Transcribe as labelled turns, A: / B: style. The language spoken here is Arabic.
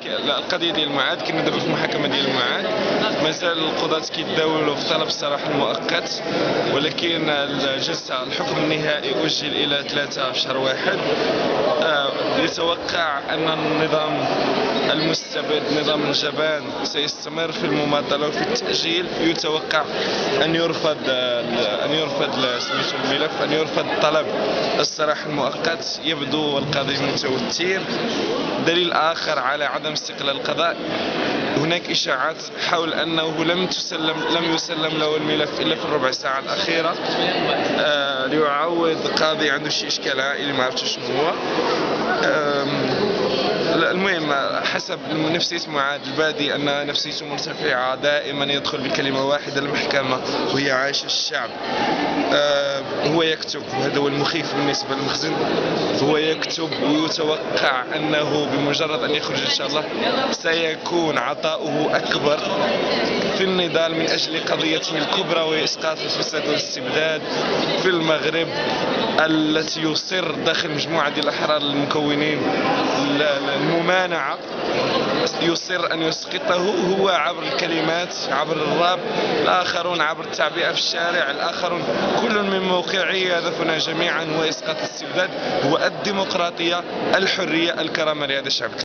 A: القضيه ديال المعاد كنا دابا في المحاكمه ديال المعاد، مازال القضاة كيتداولوا في طلب السراح المؤقت، ولكن الجلسه الحكم النهائي اجل الى 3 في شهر 1. يتوقع ان النظام المستبد نظام الجبان سيستمر في المماطله وفي التاجيل. يتوقع ان يرفض الملف، ان يرفض طلب السراح المؤقت. يبدو القاضي متوتر. دليل آخر على عدم استقلال القضاء، هناك إشاعات حول أنه لم يسلم له الملف إلا في الربع ساعة الأخيرة، ليعوض قاضي عنده شي إشكال عائلي ما عرفتش شنو هو. المهم حسب نفسية معاد البادي أن نفسيته مرتفعة، دائما يدخل بكلمة واحدة المحكمة وهي عاش الشعب. هو يكتب، وهذا هو المخيف بالنسبة للمخزن، هو يكتب ويتوقع أنه بمجرد أن يخرج إن شاء الله سيكون عطاؤه أكبر في النضال من أجل قضيته الكبرى وهي إسقاط الفساد والاستبداد في المغرب، التي يصر داخل مجموعة ديال الأحرار المكونين الممانعة، يصر أن يسقطه هو عبر الكلمات، عبر الراب، الآخرون عبر التعبئة في الشارع، الآخرون كل من موقعي هدفنا جميعا هو إسقاط الاستبداد، هو الديمقراطية، الحرية، الكرامة لهذا الشعب.